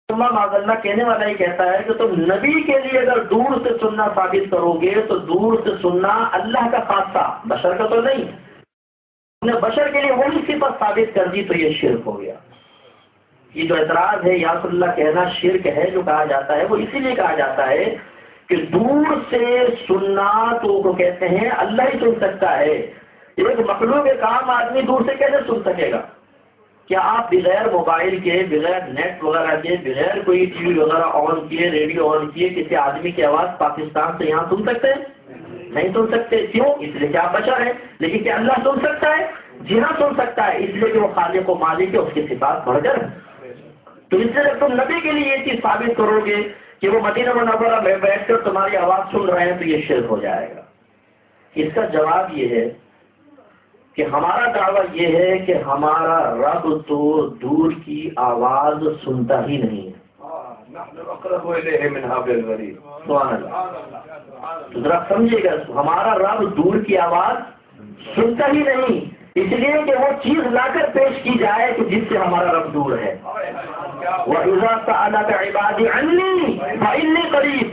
माज़अल्लाह कहने वाला ही कहता है कि तुम नबी के लिए अगर दूर से सुनना साबित करोगे तो दूर से सुनना अल्लाह का खासा, बशर का तो नहीं। तुमने बशर के लिए वही सिफत साबित कर दी तो ये शिर्क हो गया। ये जो एतराज है या रसूलल्लाह कहना शिर्क है जो कहा जाता है, वो इसीलिए कहा जाता है कि दूर से सुनना तो वो कहते हैं अल्लाह ही सुन सकता है। एक मखलूक एक आम आदमी दूर से कैसे सुन सकेगा? क्या आप बगैर मोबाइल के, बगैर नेट वगैरह के, बगैर कोई टीवी वगैरह ऑन किए, रेडियो ऑन किए किसी आदमी की आवाज़ पाकिस्तान से यहाँ सुन सकते हैं? नहीं सुन सकते। क्यों? इसलिए कि आप बशर हैं। लेकिन क्या अल्लाह सुन सकता है? जी हाँ सुन सकता है, इसलिए कि वो खालिक व मालिक है, उसकी सिफात बढ़कर है। तो इसलिए जब तुम नबी के लिए ये चीज़ साबित करोगे कि वो मदीना मुनव्वरा में बैठकर तुम्हारी आवाज़ सुन रहे हैं तो ये शिर्क हो जाएगा। इसका जवाब ये है कि हमारा दावा ये है कि हमारा रब तो दूर की आवाज सुनता ही नहीं है। तो जरा समझिएगा, हमारा रब दूर की आवाज सुनता ही नहीं, इसलिए कि वो चीज लाकर पेश की जाए कि जिससे हमारा रब दूर है। वइज़ा सअलका इबादी अन्नी फइन्नी करीब,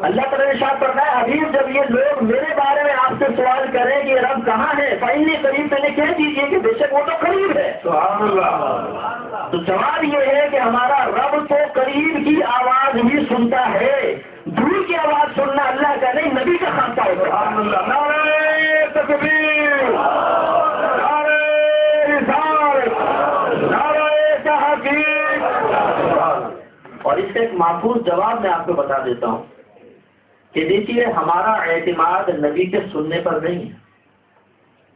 अल्लाह ताला ने इरशाद फरमाया हबीब जब ये लोग मेरे बारे में आपसे सवाल करें कि रब कहाँ है, फइन्नी करीब, पहले कह दीजिए कि बेशक वो तो करीब है। तो जवाब ये है कि हमारा रब तो करीब की आवाज ही सुनता है, दूर की आवाज सुनना अल्लाह का नहीं नबी का खासा होता है। नारे तकबीर, नारे रिसालत, नारे तहकीक। और इसका एक महफूज जवाब मैं आपको बता देता हूँ कि देखिए हमारा एतमाद नबी के सुनने पर नहीं है,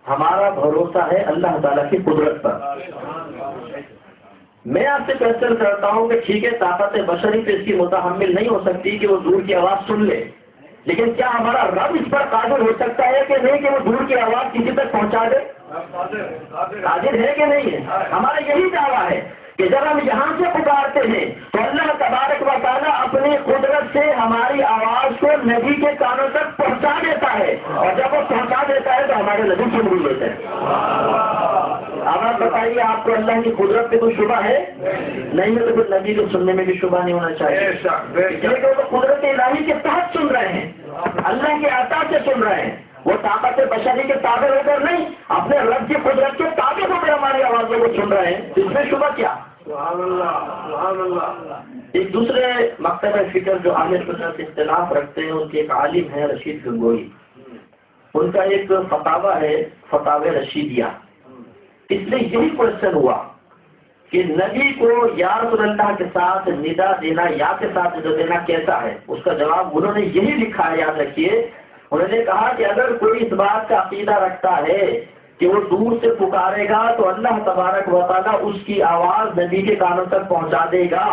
हमारा भरोसा है अल्लाह ताला की कुदरत पर। मैं आपसे क्वेश्चन करता हूँ कि ठीक है ताकत बशरी पे इसकी मुतहम्मिल नहीं हो सकती कि वो दूर की आवाज़ सुन ले, लेकिन क्या हमारा रब इस पर कादिर हो सकता है कि नहीं कि वो दूर की आवाज़ किसी तक पहुँचा दे? कादिर है कि नहीं है? हमारा यही दावा है कि जब हम यहाँ से पुकारते हैं तो अल्लाह तबारक व तआला अपनी कुदरत से हमारी आवाज़ को नबी के कानों तक पहुँचा देता है, और जब वो पहुँचा देता है तो हमारे नबी सुन भी लेते हैं। अब आप बताइए, आपको अल्लाह की कुदरत पे कोई शुबा है? नहीं है तो फिर नबी को सुनने में भी शुबा नहीं होना चाहिए, इसलिए कि वो कुदरत इलाही के तहत सुन रहे हैं, अल्लाह के अता से सुन रहे हैं। वो ताकत बशरी के ताबे होकर नहीं, अपने रब की कुदरत के ताबे होकर हमारी आवाज़ों को सुन रहे हैं, इसमें शुबा क्या? एक दूसरे मकतब फिक्र जो आमिर कुदरत इख्तिलाफ रखते हैं, उनके एक आलिम है रशीद गंगोई, उनका एक फतावा है फतावे रशीदिया। इसलिए यही क्वेश्चन हुआ कि नबी को या रसूलल्लाह के साथ निदा देना, या के साथ निदा देना कैसा है? उसका जवाब उन्होंने यही लिखा है, याद रखिए। उन्होंने कहा कि अगर कोई इस बात का अकीदा रखता है कि वो दूर से पुकारेगा तो अल्लाह तबारक व तआला उसकी आवाज़ नबी के कानों तक पहुंचा देगा,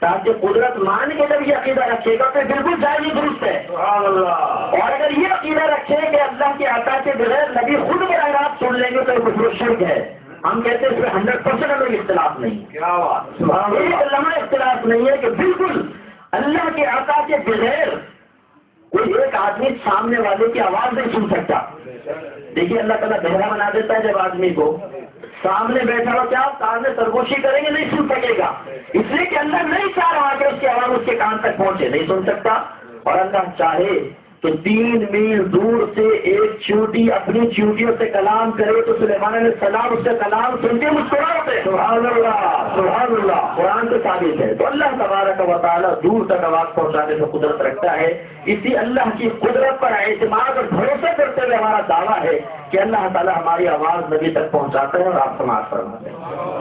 ताकि कुदरत मान के जब ये अकीदा रखेगा तो बिल्कुल जायज़ दुरुस्त है। और अगर ये अकीदा रखे कि अल्लाह के अता के बगैर नबी खुद बराह रास्त सुन लेंगे तो कुफ्र शिर्क है। हम कहते हैं इसमें 100% हमें इख्तिलाफ नहीं, एक लम्हा इख्तिलाफ नहीं है कि बिल्कुल अल्लाह के अता के बगैर कोई एक आदमी सामने वाले की आवाज़ नहीं सुन सकता। देखिए अल्लाह ताला बहरा बना देता है, जब आदमी को सामने बैठा हो क्या कान में सरगोशी करेंगे नहीं सुन सकेगा, इसलिए कि अल्लाह नहीं चाह रहा कि उसकी आवाज़ उसके कान तक पहुंचे, नहीं सुन सकता। और अल्लाह चाहे तो 3 मील दूर से एक चींटी अपनी चींटियों से कलाम करे तो सुलेमान अलैहिस्सलाम उसका कलाम सुन के मुस्कुराते। सुभान अल्लाह, सुभान अल्लाह, कुरान से साबित है। तो अल्लाह तबारक व तआला दूर तक आवाज़ पहुंचाने में कुदरत रखता है। इसी अल्लाह की कुदरत पर एतमाद और भरोसा करते हुए हमारा दावा है कि अल्लाह ताला हमारी आवाज़ नबी तक पहुंचाता है और आप समाज फरमाते हैं।